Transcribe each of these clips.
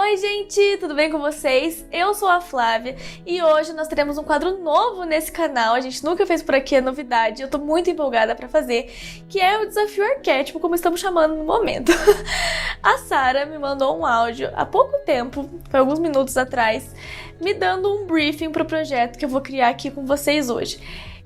Oi gente, tudo bem com vocês? Eu sou a Flávia e hoje nós teremos um quadro novo nesse canal. A gente nunca fez por aqui, é novidade, eu tô muito empolgada pra fazer, que é o Desafio Arquétipo, como estamos chamando no momento. A Sara me mandou um áudio há pouco tempo, foi alguns minutos atrás, me dando um briefing pro projeto que eu vou criar aqui com vocês hoje.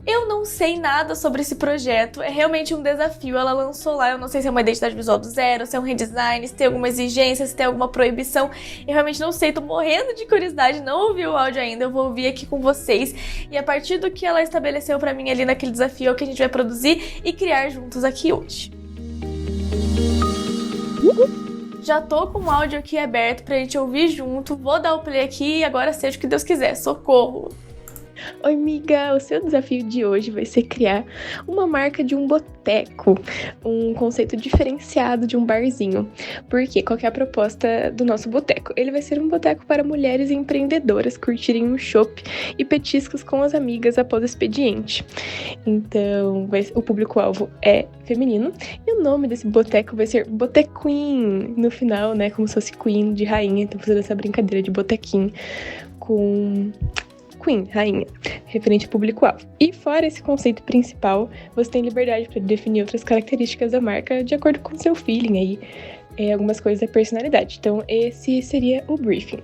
Eu não sei nada sobre esse projeto, é realmente um desafio, ela lançou lá, eu não sei se é uma identidade visual do zero, se é um redesign, se tem alguma exigência, se tem alguma proibição, eu realmente não sei, tô morrendo de curiosidade, não ouvi o áudio ainda, eu vou ouvir aqui com vocês, e a partir do que ela estabeleceu pra mim ali naquele desafio é o que a gente vai produzir e criar juntos aqui hoje. Já tô com o áudio aqui aberto pra gente ouvir junto, vou dar o play aqui e agora seja o que Deus quiser, socorro! Oi, amiga! O seu desafio de hoje vai ser criar uma marca de um boteco, um conceito diferenciado de um barzinho. Por quê? Qual que é a proposta do nosso boteco? Ele vai ser um boteco para mulheres empreendedoras curtirem um chopp e petiscos com as amigas após o expediente. Então, o público-alvo é feminino e o nome desse boteco vai ser Botequim no final, né? Como se fosse Queen de rainha. Então, fazendo essa brincadeira de botequim com Queen, rainha, referente ao público-alvo. E fora esse conceito principal, você tem liberdade para definir outras características da marca de acordo com o seu feeling aí, algumas coisas da personalidade. Então esse seria o briefing.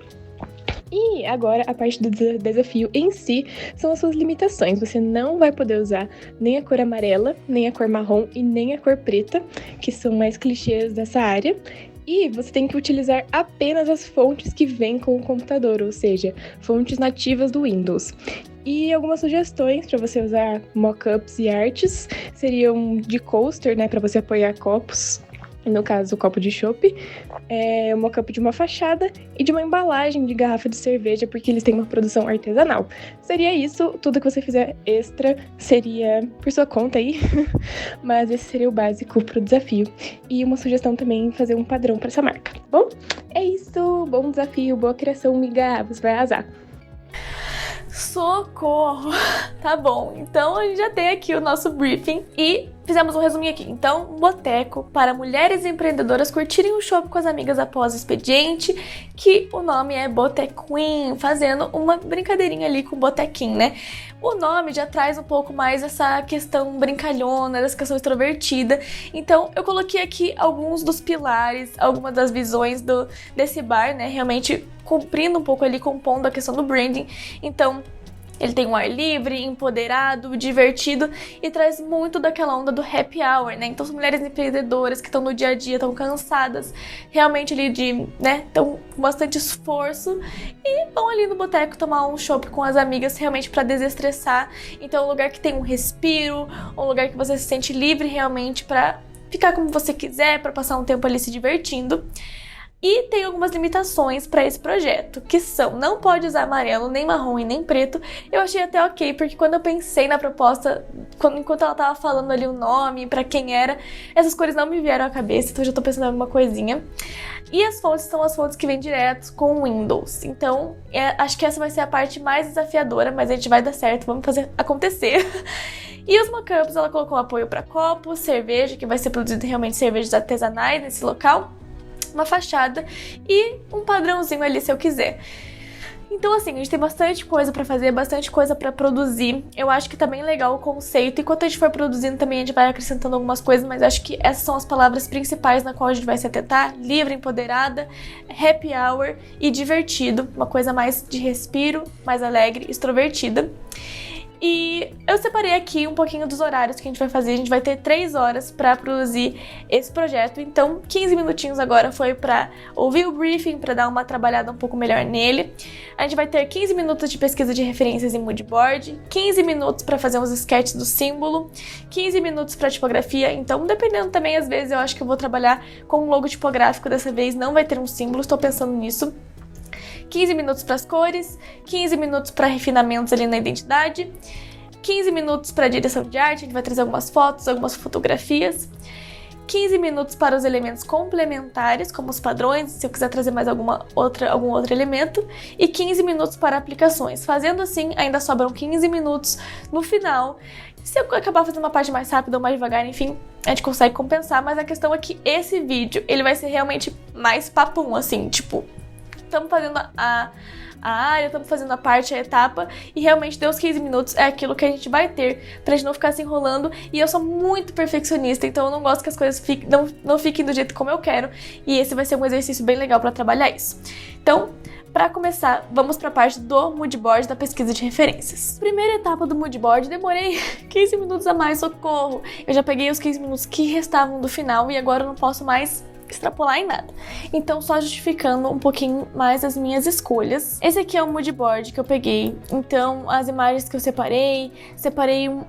E agora a parte do desafio em si são as suas limitações. Você não vai poder usar nem a cor amarela, nem a cor marrom e nem a cor preta, que são mais clichês dessa área. E você tem que utilizar apenas as fontes que vêm com o computador, ou seja, fontes nativas do Windows. E algumas sugestões para você usar mockups e artes seriam de coaster, né, para você apoiar copos, no caso o copo de chopp, um mockup de uma fachada e de uma embalagem de garrafa de cerveja, porque eles têm uma produção artesanal. Seria isso, tudo que você fizer extra seria por sua conta aí, mas esse seria o básico pro desafio. E uma sugestão também, fazer um padrão para essa marca. Bom, é isso, bom desafio, boa criação, miga, você vai arrasar. Socorro! Tá bom, então a gente já tem aqui o nosso briefing e fizemos um resuminho aqui. Então, um boteco para mulheres empreendedoras curtirem um chopp com as amigas após o expediente, que o nome é Botequim, fazendo uma brincadeirinha ali com o botequim, né? O nome já traz um pouco mais essa questão brincalhona, dessa questão extrovertida. Então, eu coloquei aqui alguns dos pilares, algumas das visões desse bar, né? Realmente cumprindo um pouco ali, compondo a questão do branding. Então, ele tem um ar livre, empoderado, divertido e traz muito daquela onda do happy hour, né? Então, as mulheres empreendedoras que estão no dia a dia, estão cansadas, realmente ali estão com bastante esforço e vão ali no boteco tomar um chopp com as amigas realmente para desestressar. Então, é um lugar que tem um respiro, um lugar que você se sente livre realmente para ficar como você quiser, para passar um tempo ali se divertindo. E tem algumas limitações para esse projeto, que são, não pode usar amarelo, nem marrom e nem preto. Eu achei até ok, porque quando eu pensei na proposta, enquanto ela tava falando ali o nome, para quem era, essas cores não me vieram à cabeça, então eu já tô pensando em alguma coisinha. E as fontes são as fontes que vêm direto com o Windows, então acho que essa vai ser a parte mais desafiadora, mas a gente vai dar certo, vamos fazer acontecer. E os mockups, ela colocou apoio para copos, cerveja, que vai ser produzido realmente cervejas artesanais nesse local, uma fachada e um padrãozinho ali se eu quiser. Então assim, a gente tem bastante coisa pra fazer, bastante coisa pra produzir. Eu acho que tá bem legal o conceito. Enquanto a gente for produzindo também a gente vai acrescentando algumas coisas, mas acho que essas são as palavras principais na qual a gente vai se atentar. Livre, empoderada, happy hour e divertido. Uma coisa mais de respiro, mais alegre, extrovertida. E eu separei aqui um pouquinho dos horários que a gente vai fazer. A gente vai ter 3 horas para produzir esse projeto. Então, 15 minutinhos agora foi para ouvir o briefing, para dar uma trabalhada um pouco melhor nele. A gente vai ter 15 minutos de pesquisa de referências em moodboard, 15 minutos para fazer uns sketches do símbolo, 15 minutos para tipografia. Então, dependendo também, às vezes eu acho que eu vou trabalhar com um logo tipográfico. Dessa vez não vai ter um símbolo, estou pensando nisso. 15 minutos para as cores, 15 minutos para refinamentos ali na identidade, 15 minutos para direção de arte, a gente vai trazer algumas fotos, algumas fotografias, 15 minutos para os elementos complementares, como os padrões, se eu quiser trazer mais algum outro elemento, e 15 minutos para aplicações. Fazendo assim, ainda sobram 15 minutos no final. Se eu acabar fazendo uma parte mais rápida ou mais devagar, enfim, a gente consegue compensar, mas a questão é que esse vídeo, ele vai ser realmente mais papum, assim, tipo, estamos fazendo a área, estamos fazendo a parte, a etapa, e realmente deu os 15 minutos, é aquilo que a gente vai ter, pra gente não ficar se enrolando. E eu sou muito perfeccionista, então eu não gosto que as coisas não fiquem do jeito como eu quero, e esse vai ser um exercício bem legal pra trabalhar isso. Então, para começar, vamos para a parte do moodboard da pesquisa de referências. Primeira etapa do moodboard, demorei 15 minutos a mais, socorro! Eu já peguei os 15 minutos que restavam do final e agora eu não posso mais extrapolar em nada. Então, só justificando um pouquinho mais as minhas escolhas. Esse aqui é o moodboard que eu peguei. Então, as imagens que eu separei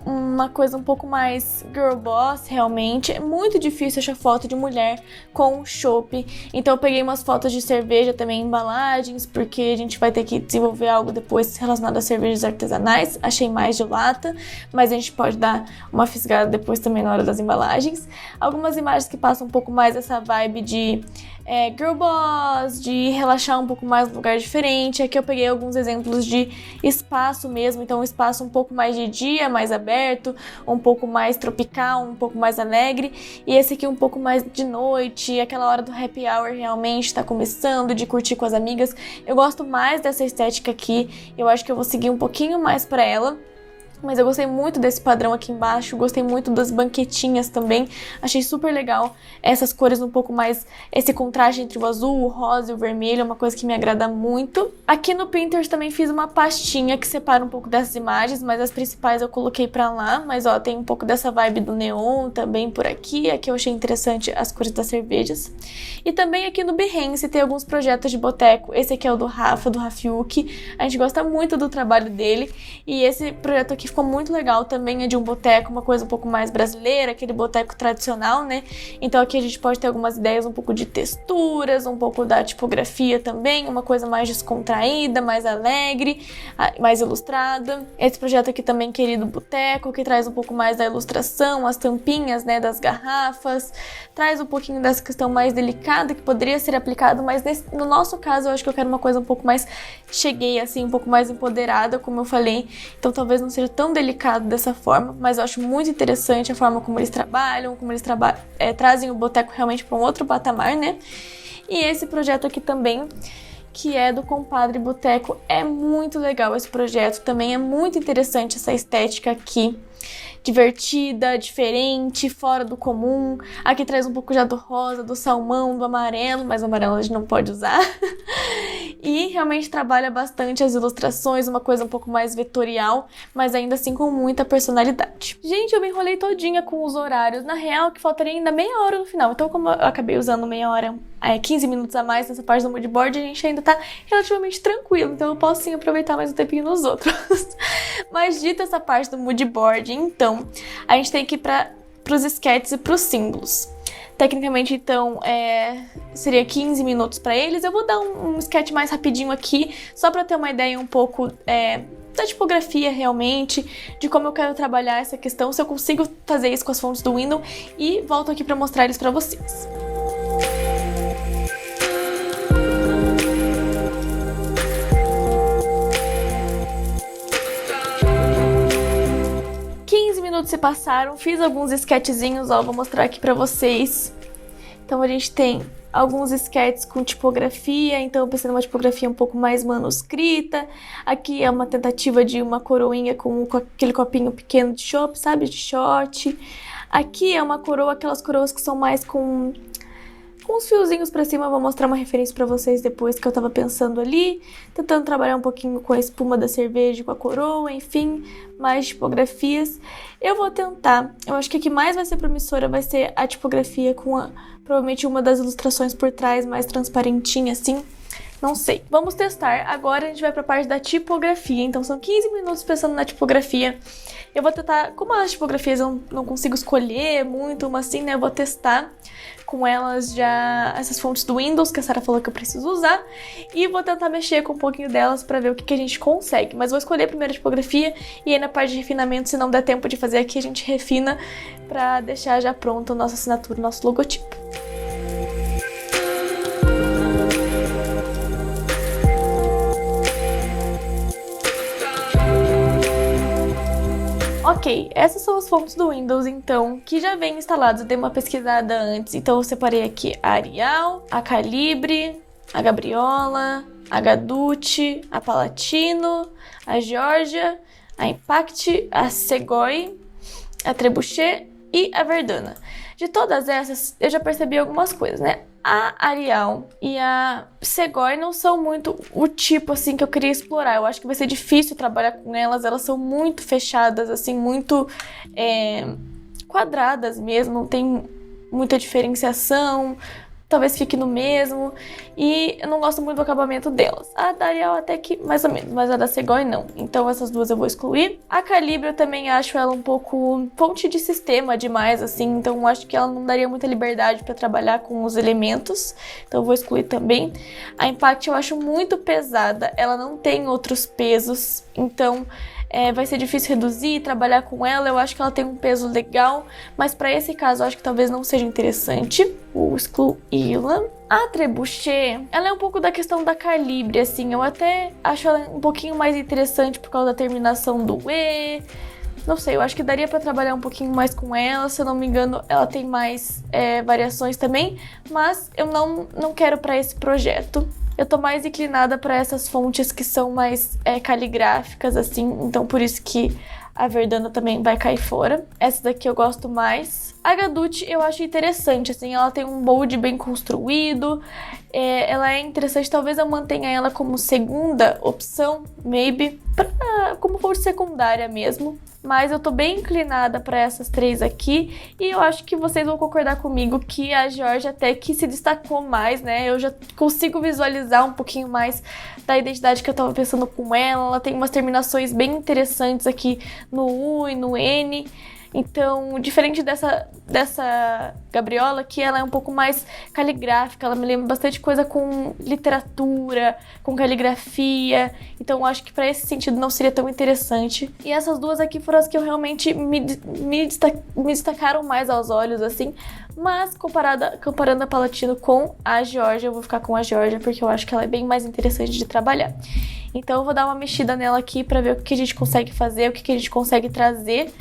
uma coisa um pouco mais girl boss, realmente. É muito difícil achar foto de mulher com chopp. Então, eu peguei umas fotos de cerveja também, embalagens, porque a gente vai ter que desenvolver algo depois relacionado a cervejas artesanais. Achei mais de lata, mas a gente pode dar uma fisgada depois também na hora das embalagens. Algumas imagens que passam um pouco mais essa vibe de girl boss, de relaxar um pouco mais num lugar diferente. Aqui eu peguei alguns exemplos de espaço mesmo, então um espaço um pouco mais de dia, mais aberto, um pouco mais tropical, um pouco mais alegre, e esse aqui um pouco mais de noite, aquela hora do happy hour realmente tá começando, de curtir com as amigas. Eu gosto mais dessa estética aqui, eu acho que eu vou seguir um pouquinho mais pra ela. Mas eu gostei muito desse padrão aqui embaixo, gostei muito das banquetinhas também, achei super legal essas cores um pouco mais, esse contraste entre o azul, o rosa e o vermelho, é uma coisa que me agrada muito. Aqui no Pinterest também fiz uma pastinha que separa um pouco dessas imagens, mas as principais eu coloquei pra lá, mas ó, tem um pouco dessa vibe do neon também por aqui, aqui eu achei interessante as cores das cervejas. E também aqui no Behance tem alguns projetos de boteco, esse aqui é o do Rafa, do Rafiuk, a gente gosta muito do trabalho dele, e esse projeto aqui ficou muito legal, também é de um boteco, uma coisa um pouco mais brasileira, aquele boteco tradicional, né? Então aqui a gente pode ter algumas ideias um pouco de texturas, um pouco da tipografia também, uma coisa mais descontraída, mais alegre, mais ilustrada. Esse projeto aqui também, querido boteco, que traz um pouco mais da ilustração, as tampinhas, né, das garrafas, traz um pouquinho dessa questão mais delicada que poderia ser aplicado, mas no nosso caso eu acho que eu quero uma coisa um pouco mais cheguei, assim, um pouco mais empoderada, como eu falei, então talvez não seja tão delicado dessa forma, mas eu acho muito interessante a forma como eles trabalham, trazem o boteco realmente para um outro patamar, né? E esse projeto aqui também, que é do Compadre Boteco, é muito legal esse projeto, também é muito interessante essa estética aqui, divertida, diferente, fora do comum. Aqui traz um pouco já do rosa, do salmão, do amarelo, mas o amarelo a gente não pode usar. E realmente trabalha bastante as ilustrações, uma coisa um pouco mais vetorial, mas ainda assim com muita personalidade. Gente, eu me enrolei todinha com os horários. Na real, que faltaria ainda meia hora no final. Então, como eu acabei usando meia hora, 15 minutos a mais nessa parte do moodboard, a gente ainda tá relativamente tranquilo. Então, eu posso sim aproveitar mais um tempinho nos outros. Mas dita essa parte do moodboard, então, a gente tem que ir pros sketches e pros símbolos. Tecnicamente, então, seria 15 minutos para eles. Eu vou dar um sketch mais rapidinho aqui, só para ter uma ideia um pouco da tipografia realmente, de como eu quero trabalhar essa questão, se eu consigo fazer isso com as fontes do Windows, e volto aqui para mostrar eles para vocês. Se passaram, fiz alguns sketchzinhos, ó, vou mostrar aqui pra vocês. Então a gente tem alguns sketches com tipografia, então eu pensei numa tipografia um pouco mais manuscrita. Aqui é uma tentativa de uma coroinha com aquele copinho pequeno de chopp, sabe, de shot. Aqui é uma coroa, aquelas coroas que são mais com uns fiozinhos pra cima. Eu vou mostrar uma referência pra vocês depois, que eu tava pensando ali, tentando trabalhar um pouquinho com a espuma da cerveja, com a coroa, enfim, mais tipografias. Eu vou tentar, eu acho que a que mais vai ser promissora vai ser a tipografia com provavelmente uma das ilustrações por trás, mais transparentinha assim. Não sei. Vamos testar. Agora a gente vai pra parte da tipografia. Então são 15 minutos pensando na tipografia. Eu vou tentar, como as tipografias eu não consigo escolher muito uma assim, né? Eu vou testar com elas já essas fontes do Windows que a Sarah falou que eu preciso usar. E vou tentar mexer com um pouquinho delas pra ver o que a gente consegue. Mas vou escolher primeiro a tipografia e aí na parte de refinamento, se não der tempo de fazer aqui, a gente refina pra deixar já pronta a nossa assinatura, o nosso logotipo. Ok, essas são as fontes do Windows, então, que já vêm instaladas. Eu dei uma pesquisada antes, então eu separei aqui a Arial, a Calibre, a Gabriola, a Gadut, a Palatino, a Georgia, a Impact, a Segoy, a Trebuchet e a Verdana. De todas essas, eu já percebi algumas coisas, né? A Ariel e a Segoy não são muito o tipo, assim, que eu queria explorar. Eu acho que vai ser difícil trabalhar com elas. Elas são muito fechadas, assim, muito quadradas mesmo. Tem muita diferenciação. Talvez fique no mesmo. E eu não gosto muito do acabamento delas. A da Ariel até que mais ou menos, mas a da Segoy não. Então essas duas eu vou excluir. A Calibre eu também acho ela um pouco fonte de sistema demais, assim. Então eu acho que ela não daria muita liberdade pra trabalhar com os elementos. Então eu vou excluir também. A Impact eu acho muito pesada. Ela não tem outros pesos. Então vai ser difícil reduzir, trabalhar com ela. Eu acho que ela tem um peso legal, mas para esse caso eu acho que talvez não seja interessante. Vou excluí-la. A Trebuchet, ela é um pouco da questão da calibre, assim. Eu até acho ela um pouquinho mais interessante por causa da terminação do E. Não sei, eu acho que daria pra trabalhar um pouquinho mais com ela. Se eu não me engano, ela tem mais variações também. Mas eu não quero pra esse projeto. Eu tô mais inclinada para essas fontes que são mais caligráficas, assim. Então, por isso que a Verdana também vai cair fora. Essa daqui eu gosto mais. A Gadut eu acho interessante, assim. Ela tem um bold bem construído. Ela é interessante. Talvez eu mantenha ela como segunda opção, maybe. Como fonte secundária mesmo. Mas eu tô bem inclinada para essas três aqui. E eu acho que vocês vão concordar comigo que a Georgia até que se destacou mais, né? Eu já consigo visualizar um pouquinho mais da identidade que eu tava pensando com ela. Ela tem umas terminações bem interessantes aqui no U e no N. Então, diferente dessa Gabriola, que ela é um pouco mais caligráfica, ela me lembra bastante coisa com literatura, com caligrafia. Então, eu acho que para esse sentido não seria tão interessante. E essas duas aqui foram as que eu realmente me destacaram mais aos olhos, assim. Mas, comparando a Palatino com a Georgia, eu vou ficar com a Georgia, porque eu acho que ela é bem mais interessante de trabalhar. Então, eu vou dar uma mexida nela aqui para ver o que a gente consegue fazer, o que a gente consegue trazer.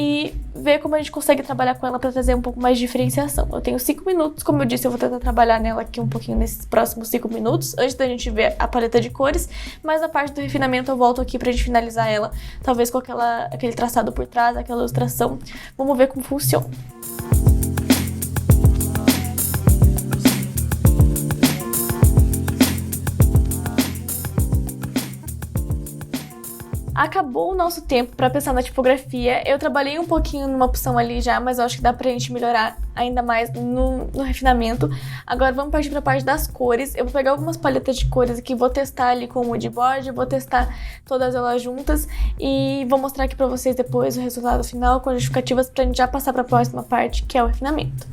E ver como a gente consegue trabalhar com ela para trazer um pouco mais de diferenciação. Eu tenho 5 minutos, como eu disse, eu vou tentar trabalhar nela aqui um pouquinho nesses próximos 5 minutos, antes da gente ver a paleta de cores, mas a parte do refinamento eu volto aqui pra gente finalizar ela, talvez com aquele traçado por trás, aquela ilustração. Vamos ver como funciona. Acabou o nosso tempo para pensar na tipografia. Eu trabalhei um pouquinho numa opção ali já, mas eu acho que dá pra gente melhorar ainda mais no refinamento. Agora vamos partir pra parte das cores. Eu vou pegar algumas paletas de cores aqui, vou testar ali com o mood board, vou testar todas elas juntas e vou mostrar aqui pra vocês depois o resultado final com as justificativas pra gente já passar pra próxima parte, que é o refinamento.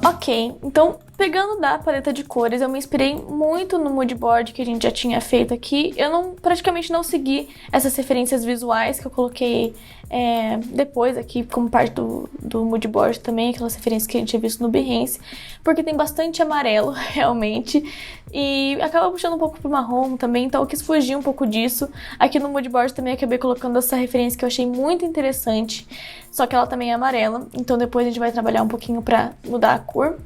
Ok, então pegando da paleta de cores, eu me inspirei muito no mood board que a gente já tinha feito aqui. Eu praticamente não segui essas referências visuais que eu coloquei depois aqui como parte do mood board também, aquelas referências que a gente tinha visto no Behance, porque tem bastante amarelo, realmente, e acaba puxando um pouco pro marrom também, então eu quis fugir um pouco disso. Aqui no mood board também acabei colocando essa referência que eu achei muito interessante, só que ela também é amarela, então depois a gente vai trabalhar um pouquinho pra mudar a cor.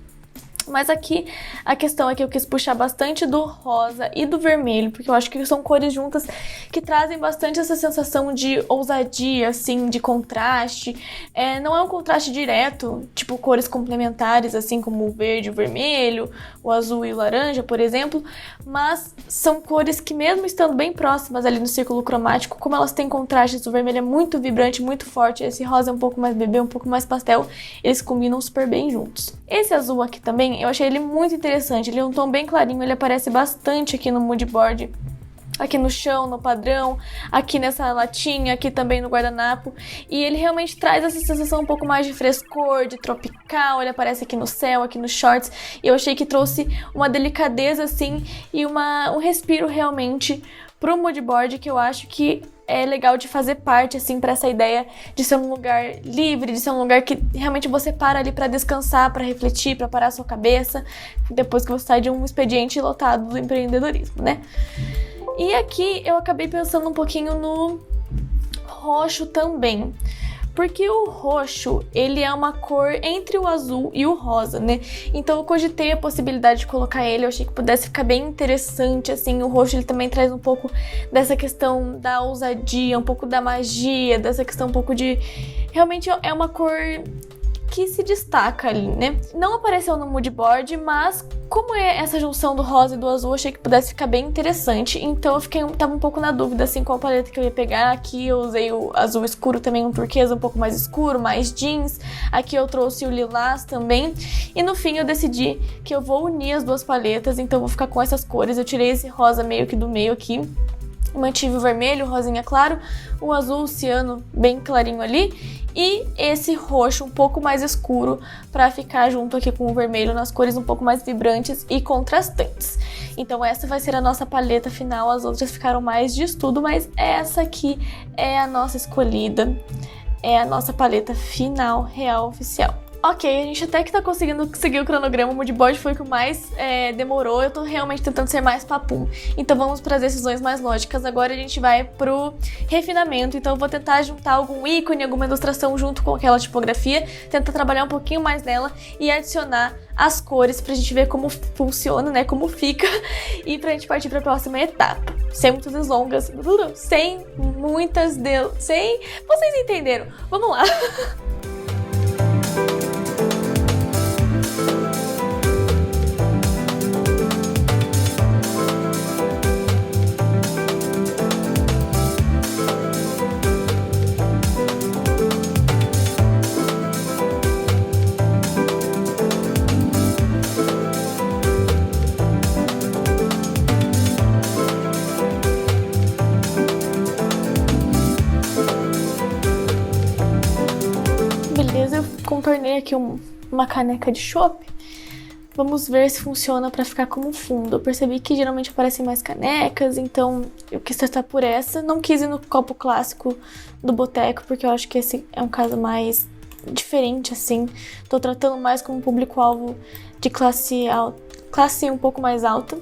Mas aqui, a questão é que eu quis puxar bastante do rosa e do vermelho, porque eu acho que são cores juntas que trazem bastante essa sensação de ousadia, assim, de contraste. Não é um contraste direto, tipo cores complementares, assim como o verde e o vermelho, o azul e o laranja, por exemplo, mas são cores que mesmo estando bem próximas ali no círculo cromático, como elas têm contrastes, o vermelho é muito vibrante, muito forte, esse rosa é um pouco mais bebê, um pouco mais pastel, eles combinam super bem juntos. Esse azul aqui também, eu achei ele muito interessante, ele é um tom bem clarinho, ele aparece bastante aqui no mood board, aqui no chão, no padrão, aqui nessa latinha, aqui também no guardanapo, e ele realmente traz essa sensação um pouco mais de frescor, de tropical, ele aparece aqui no céu, aqui nos shorts, e eu achei que trouxe uma delicadeza assim, e um respiro realmente pro mood board que eu acho que é legal de fazer parte, assim, pra essa ideia de ser um lugar livre, de ser um lugar que realmente você para ali pra descansar, pra refletir, pra parar a sua cabeça, depois que você sai de um expediente lotado do empreendedorismo, né? E aqui eu acabei pensando um pouquinho no roxo também. Porque o roxo, ele é uma cor entre o azul e o rosa, né? Então eu cogitei a possibilidade de colocar ele, eu achei que pudesse ficar bem interessante, assim. O roxo, ele também traz um pouco dessa questão da ousadia, um pouco da magia, dessa questão um pouco de... Realmente é uma cor que se destaca ali, né? Não apareceu no mood board, mas como é essa junção do rosa e do azul, achei que pudesse ficar bem interessante. Então eu tava um pouco na dúvida, assim, qual paleta que eu ia pegar. Aqui eu usei o azul escuro também, um turquesa um pouco mais escuro, mais jeans. Aqui eu trouxe o lilás também. E no fim eu decidi que eu vou unir as duas paletas, então eu vou ficar com essas cores. Eu tirei esse rosa meio que do meio aqui. Mantive o vermelho, o rosinha claro, o azul, o ciano bem clarinho ali e esse roxo um pouco mais escuro para ficar junto aqui com o vermelho nas cores um pouco mais vibrantes e contrastantes. Então essa vai ser a nossa paleta final, as outras ficaram mais de estudo, mas essa aqui é a nossa escolhida, é a nossa paleta final, real, oficial. Ok, a gente até que tá conseguindo seguir o cronograma, o mood board foi o que mais demorou, eu tô realmente tentando ser mais papum. Então vamos para as decisões mais lógicas, agora a gente vai pro refinamento, então eu vou tentar juntar algum ícone, alguma ilustração junto com aquela tipografia, tentar trabalhar um pouquinho mais nela e adicionar as cores pra gente ver como funciona, né, como fica, e pra gente partir pra próxima etapa. Sem muitas longas, sem muitas... Vocês entenderam? Vamos lá! Beleza, eu contornei aqui uma caneca de chopp. Vamos ver se funciona pra ficar como fundo. Eu percebi que geralmente aparecem mais canecas, então eu quis testar por essa. Não quis ir no copo clássico do boteco, porque eu acho que esse é um caso mais diferente, assim. Tô tratando mais como público-alvo de classe alta, classe um pouco mais alta.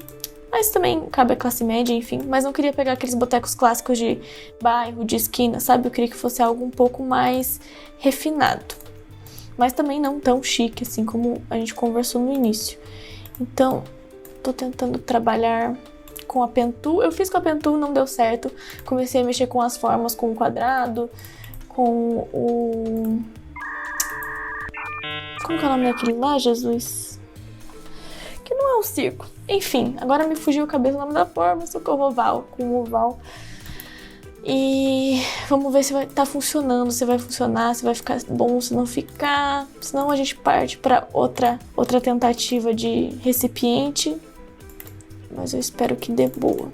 Mas também cabe a classe média, enfim. Mas não queria pegar aqueles botecos clássicos de bairro, de esquina, sabe? Eu queria que fosse algo um pouco mais refinado. Mas também não tão chique, assim como a gente conversou no início. Então, tô tentando trabalhar com a Pentul. Eu fiz com a Pentul, não deu certo. Comecei a mexer com as formas, com o quadrado, com o... Como que é o nome daquele lá, Jesus? Que não é um círculo. Enfim, agora me fugiu a cabeça o nome da forma, socorro, oval, com o oval. E vamos ver se vai estar funcionando, se vai funcionar, se vai ficar bom, se não ficar. Senão a gente parte para outra tentativa de recipiente. Mas eu espero que dê boa.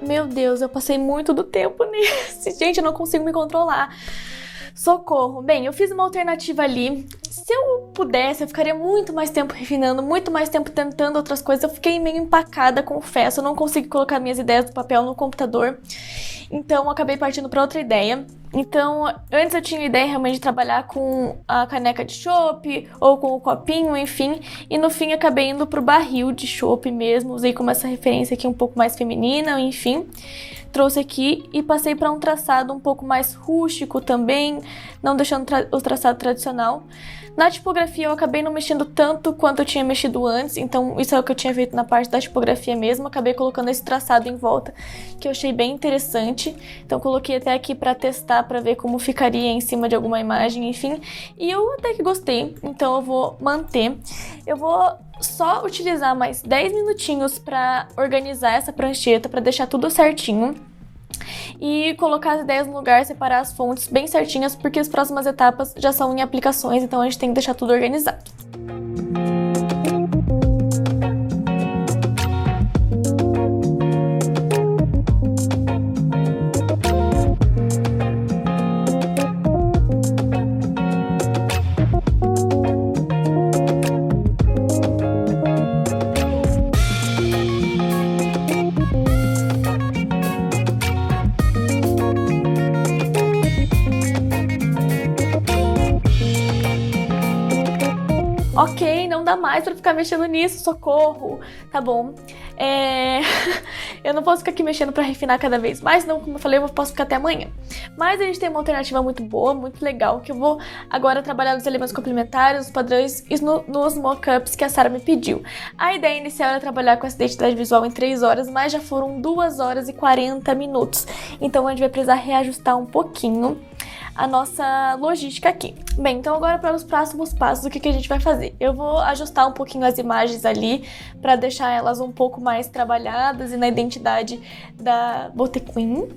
Meu Deus, eu passei muito do tempo nisso. Gente, eu não consigo me controlar. Socorro. Bem, eu fiz uma alternativa ali. Se eu pudesse, eu ficaria muito mais tempo refinando, muito mais tempo tentando outras coisas. Eu fiquei meio empacada, confesso. Eu não consegui colocar minhas ideias do papel no computador. Então, eu acabei partindo para outra ideia. Então, antes eu tinha a ideia realmente de trabalhar com a caneca de chopp ou com o copinho, enfim. E no fim, acabei indo pro barril de chopp mesmo. Usei como essa referência aqui um pouco mais feminina, enfim. Trouxe aqui e passei para um traçado um pouco mais rústico também, não deixando o traçado tradicional. Na tipografia eu acabei não mexendo tanto quanto eu tinha mexido antes, então isso é o que eu tinha feito na parte da tipografia mesmo. Acabei colocando esse traçado em volta, que eu achei bem interessante. Então coloquei até aqui para testar, para ver como ficaria em cima de alguma imagem, enfim. E eu até que gostei, então eu vou manter. Eu vou só utilizar mais 10 minutinhos para organizar essa prancheta, para deixar tudo certinho. E colocar as ideias no lugar, separar as fontes bem certinhas, porque as próximas etapas já são em aplicações, então a gente tem que deixar tudo organizado. Ok, não dá mais pra ficar mexendo nisso, socorro. Tá bom. Eu não posso ficar aqui mexendo pra refinar cada vez mais, não, como eu falei, eu posso ficar até amanhã. Mas a gente tem uma alternativa muito boa, muito legal, que eu vou agora trabalhar nos elementos complementares, nos padrões e nos mockups que a Sarah me pediu. A ideia inicial era trabalhar com essa identidade visual em 3 horas, mas já foram 2 horas e 40 minutos. Então a gente vai precisar reajustar um pouquinho a nossa logística aqui. Bem, então agora para os próximos passos, o que a gente vai fazer? Eu vou ajustar um pouquinho as imagens ali para deixar elas um pouco mais trabalhadas e na identidade da Botequim.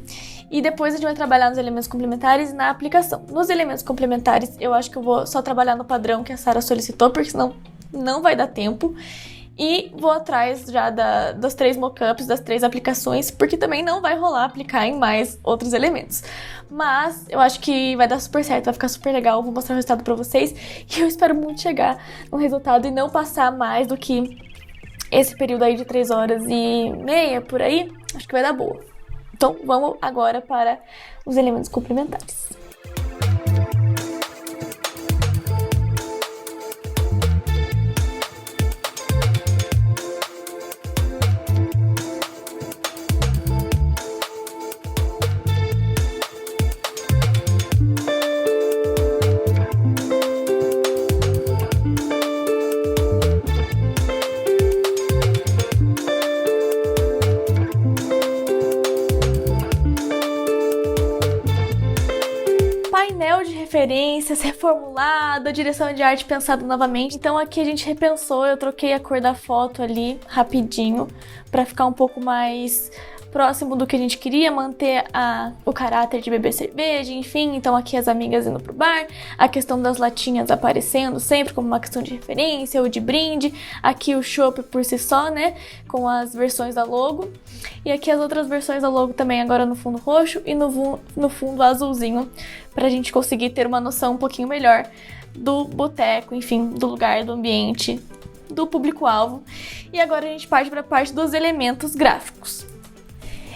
E depois a gente vai trabalhar nos elementos complementares e na aplicação. Nos elementos complementares, eu acho que eu vou só trabalhar no padrão que a Sarah solicitou, porque senão não vai dar tempo. E vou atrás já dos 3 mockups, das 3 aplicações, porque também não vai rolar aplicar em mais outros elementos. Mas eu acho que vai dar super certo, vai ficar super legal, vou mostrar o resultado pra vocês. E eu espero muito chegar no resultado e não passar mais do que esse período aí de 3 horas e meia, por aí. Acho que vai dar boa. Então vamos agora para os elementos complementares. Painel de referências reformulado, a direção de arte pensada novamente. Então aqui a gente repensou, eu troquei a cor da foto ali rapidinho para ficar um pouco mais próximo do que a gente queria, manter o caráter de beber cerveja, enfim. Então aqui as amigas indo pro bar, a questão das latinhas aparecendo sempre como uma questão de referência ou de brinde, aqui o chopp por si só, né, com as versões da logo, e aqui as outras versões da logo também agora no fundo roxo e no fundo azulzinho, pra gente conseguir ter uma noção um pouquinho melhor do boteco, enfim, do lugar, do ambiente, do público-alvo. E agora a gente parte para a parte dos elementos gráficos.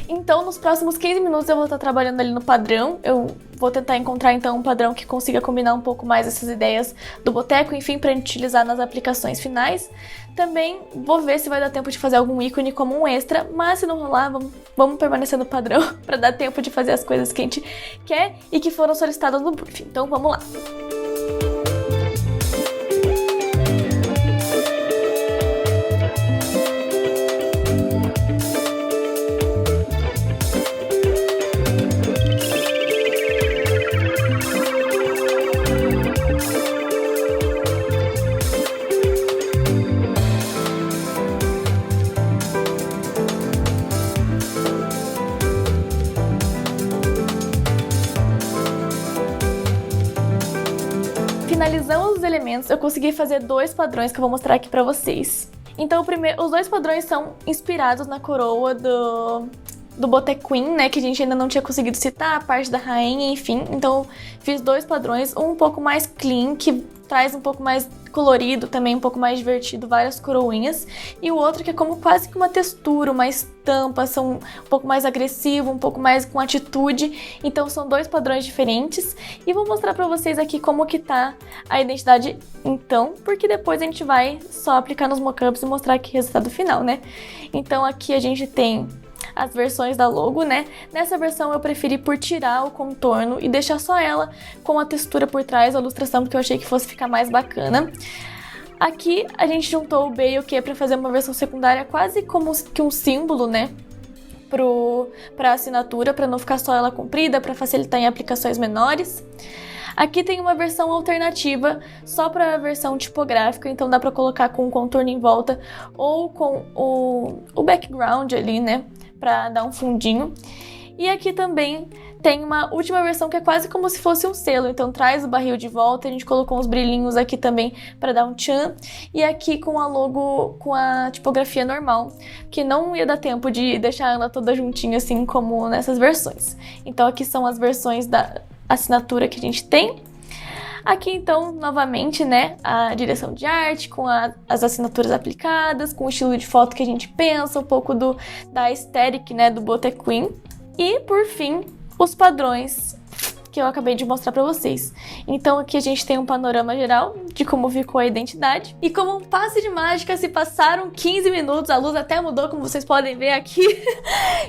Então, nos próximos 15 minutos eu vou estar trabalhando ali no padrão. Eu vou tentar encontrar, então, um padrão que consiga combinar um pouco mais essas ideias do boteco, enfim, para a gente utilizar nas aplicações finais. Também vou ver se vai dar tempo de fazer algum ícone como um extra, mas se não rolar, vamos permanecer no padrão para dar tempo de fazer as coisas que a gente quer e que foram solicitadas no briefing. Então, vamos lá! Finalizando os elementos, eu consegui fazer 2 padrões que eu vou mostrar aqui pra vocês. Então, os 2 padrões são inspirados na coroa do Botequim, né, que a gente ainda não tinha conseguido citar, a parte da rainha, enfim. Então, fiz 2 padrões, um pouco mais clean, que traz um pouco mais colorido, também um pouco mais divertido, várias coroinhas. E o outro que é como quase que uma textura, uma estampa, são um pouco mais agressivo, um pouco mais com atitude. Então, são 2 padrões diferentes. E vou mostrar pra vocês aqui como que tá a identidade, então, porque depois a gente vai só aplicar nos mockups e mostrar aqui o resultado final, né? Então, aqui a gente tem as versões da logo, né? Nessa versão eu preferi por tirar o contorno e deixar só ela com a textura por trás, a ilustração, porque eu achei que fosse ficar mais bacana. Aqui a gente juntou o B e o Q para fazer uma versão secundária quase como que um símbolo, né? Para assinatura, para não ficar só ela comprida, para facilitar em aplicações menores. Aqui tem uma versão alternativa só para a versão tipográfica, então dá para colocar com o contorno em volta ou com o background ali, né, para dar um fundinho. E aqui também tem uma última versão que é quase como se fosse um selo, então traz o barril de volta, a gente colocou uns brilhinhos aqui também para dar um tchan, e aqui com a logo, com a tipografia normal, que não ia dar tempo de deixar ela toda juntinha assim como nessas versões. Então aqui são as versões da assinatura que a gente tem. Aqui então, novamente, né, a direção de arte com as assinaturas aplicadas, com o estilo de foto que a gente pensa, um pouco da aesthetic, né, do Botequim. E, por fim, os padrões que eu acabei de mostrar pra vocês. Então aqui a gente tem um panorama geral de como ficou a identidade. E como um passe de mágica, se passaram 15 minutos, a luz até mudou, como vocês podem ver aqui.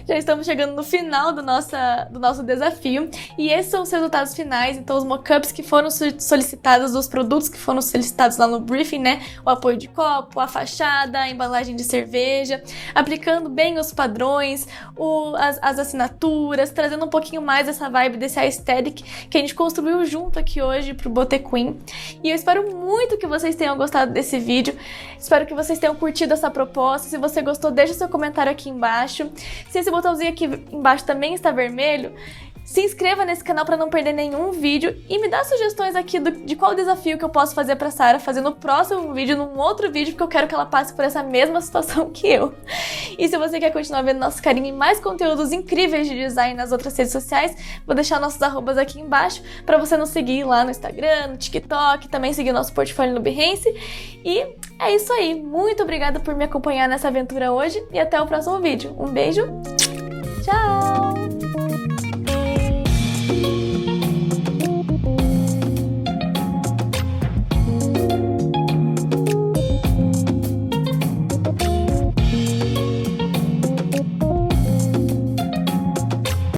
Já estamos chegando no final do nosso desafio. E esses são os resultados finais, então os mockups que foram solicitados, os produtos que foram solicitados lá no briefing, né? O apoio de copo, a fachada, a embalagem de cerveja, aplicando bem os padrões, as assinaturas, trazendo um pouquinho mais essa vibe desse aesthetic que a gente construiu junto aqui hoje pro Botequim. E eu espero muito que vocês tenham gostado desse vídeo, espero que vocês tenham curtido essa proposta. Se você gostou, deixa seu comentário aqui embaixo. Se esse botãozinho aqui embaixo também está vermelho, se inscreva nesse canal para não perder nenhum vídeo e me dá sugestões aqui de qual desafio que eu posso fazer para Sarah fazer no próximo vídeo, num outro vídeo, porque eu quero que ela passe por essa mesma situação que eu. E se você quer continuar vendo nosso carinho e mais conteúdos incríveis de design nas outras redes sociais, vou deixar nossos arrobas aqui embaixo para você nos seguir lá no Instagram, no TikTok, também seguir nosso portfólio no Behance. E é isso aí, muito obrigada por me acompanhar nessa aventura hoje e até o próximo vídeo. Um beijo, tchau!